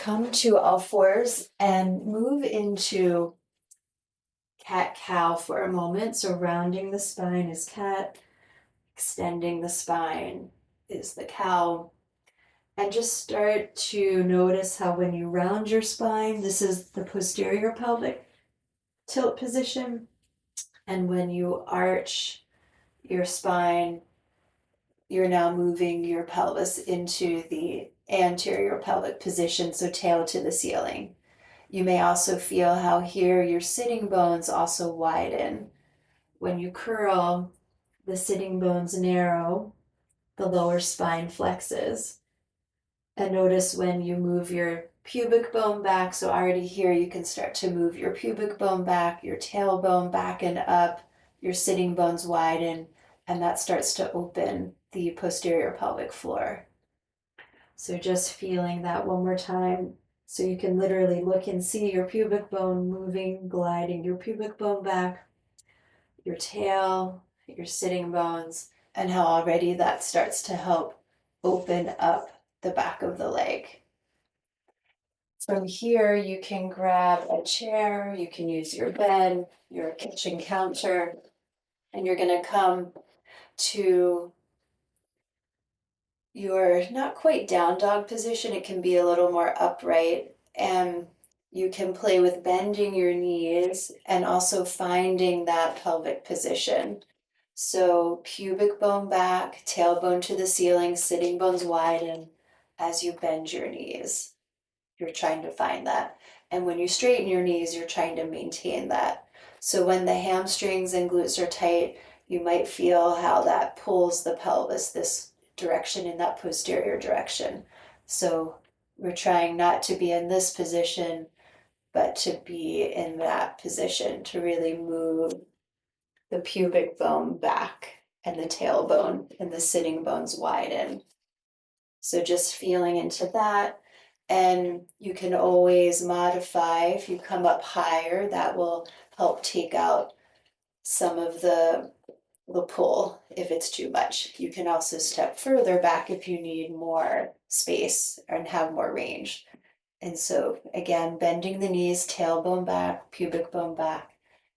come to all fours and move into cat-cow for a moment. So rounding the spine is cat, extending the spine is the cow. And just start to notice how when you round your spine, this is the posterior pelvic tilt position. And when you arch your spine, you're now moving your pelvis into the anterior pelvic position, so tail to the ceiling. You may also feel how here your sitting bones also widen. When you curl, the sitting bones narrow, the lower spine flexes. And notice when you move your pubic bone back, so already here you can start to move your pubic bone back, your tailbone back and up, your sitting bones widen, and that starts to open the posterior pelvic floor. So just feeling that one more time. So you can literally look and see your pubic bone moving, gliding your pubic bone back, your tail, your sitting bones, and how already that starts to help open up the back of the leg. From here, you can grab a chair, you can use your bed, your kitchen counter, and you're going to come to your not quite down dog position. It can be a little more upright, and you can play with bending your knees and also finding that pelvic position. So pubic bone back, tailbone to the ceiling, sitting bones widen as you bend your knees. You're trying to find that. And when you straighten your knees, you're trying to maintain that. So when the hamstrings and glutes are tight, you might feel how that pulls the pelvis this direction in that posterior direction. So we're trying not to be in this position, but to be in that position to really move the pubic bone back and the tailbone and the sitting bones widen. So just feeling into that. And you can always modify if you come up higher, that will help take out some of the pull if it's too much. You can also step further back if you need more space and have more range. And so again, bending the knees, tailbone back, pubic bone back,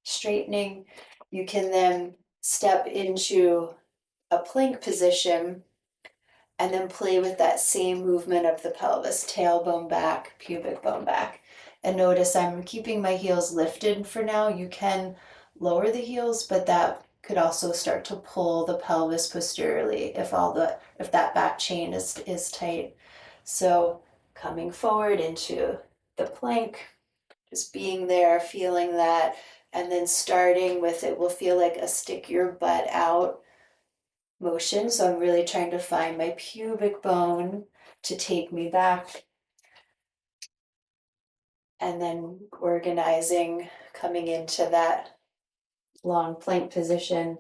straightening. You can then step into a plank position and then play with that same movement of the pelvis, tailbone back, pubic bone back. And notice I'm keeping my heels lifted for now. You can lower the heels, but that could also start to pull the pelvis posteriorly if that back chain is tight. So coming forward into the plank, just being there, feeling that, and then starting with it will feel like a stick your butt out motion. So I'm really trying to find my pubic bone to take me back. And then organizing, coming into that long plank position,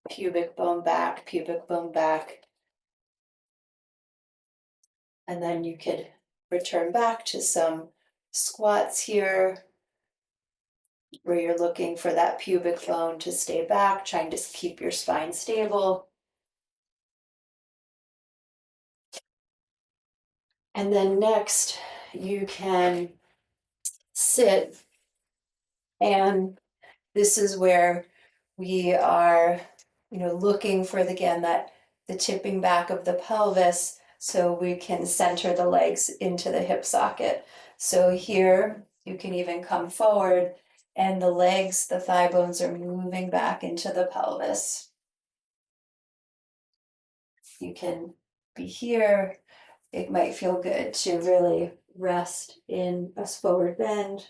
pubic bone back, pubic bone back. And then you could return back to some squats here, where you're looking for that pubic bone to stay back, trying to keep your spine stable. And then next, you can sit, and this is where we are, looking for again that the tipping back of the pelvis so we can center the legs into the hip socket. So here you can even come forward and the legs, the thigh bones are moving back into the pelvis. You can be here. It might feel good to really rest in a forward bend.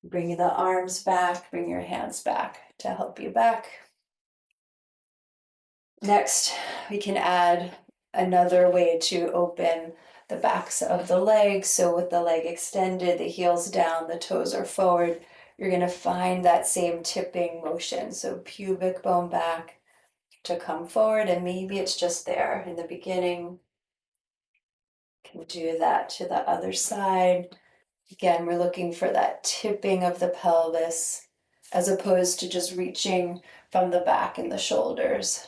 Bring the arms back, bring your hands back to help you back. Next, we can add another way to open the backs of the legs. So with the leg extended, the heels down, the toes are forward, you're going to find that same tipping motion. So pubic bone back to come forward, and maybe it's just there in the beginning. Can do that to the other side. Again, we're looking for that tipping of the pelvis as opposed to just reaching from the back and the shoulders.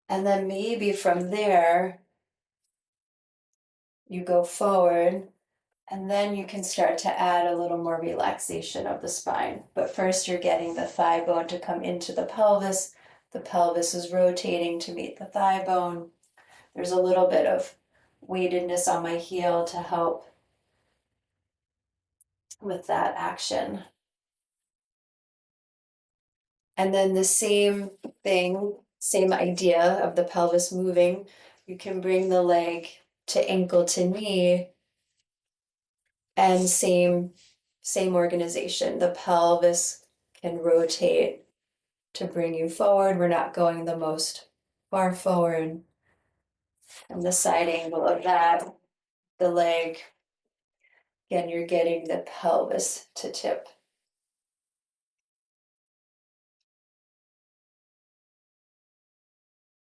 And then maybe from there, you go forward, and then you can start to add a little more relaxation of the spine. But first, you're getting the thigh bone to come into the pelvis. The pelvis is rotating to meet the thigh bone. There's a little bit of weightedness on my heel to help with that action. And then the same thing, same idea of the pelvis moving. You can bring the leg to ankle to knee, and same organization. The pelvis can rotate to bring you forward. We're not going the most far forward. And the side angle of that, the leg, again, you're getting the pelvis to tip.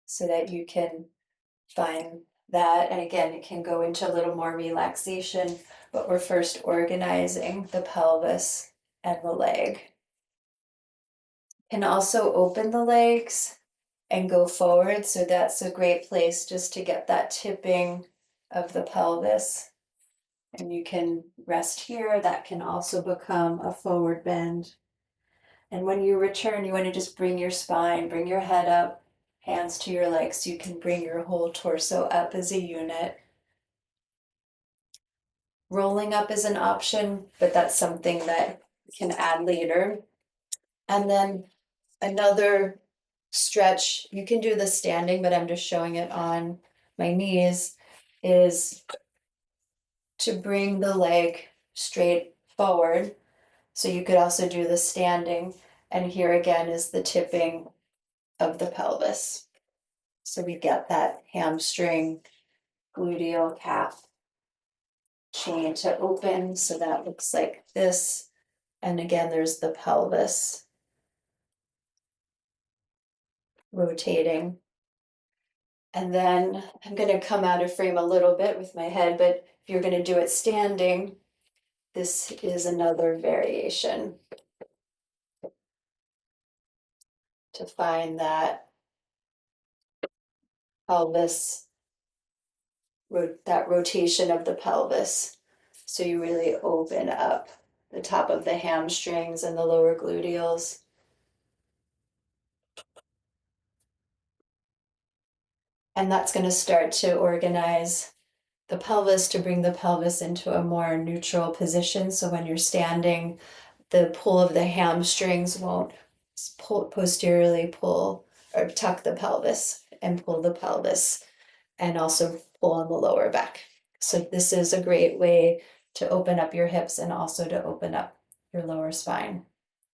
So that you can find that. And again, it can go into a little more relaxation, but we're first organizing the pelvis and the leg. Can also open the legs and go forward. So that's a great place just to get that tipping of the pelvis. And you can rest here. That can also become a forward bend. And when you return, you want to just bring your spine, bring your head up, hands to your legs, so you can bring your whole torso up as a unit. Rolling up is an option, but that's something that you can add later. And then another stretch, you can do the standing, but I'm just showing it on my knees, is to bring the leg straight forward. So you could also do the standing. And here again is the tipping of the pelvis. So we get that hamstring, gluteal calf chain to open. So that looks like this. And again, there's the pelvis rotating. And then I'm going to come out of frame a little bit with my head, but if you're going to do it standing, this is another variation to find that pelvis, that rotation of the pelvis. So you really open up the top of the hamstrings and the lower gluteals. And that's going to start to organize the pelvis to bring the pelvis into a more neutral position. So when you're standing, the pull of the hamstrings won't posteriorly pull or tuck the pelvis and pull the pelvis, and also pull on the lower back. So this is a great way to open up your hips and also to open up your lower spine.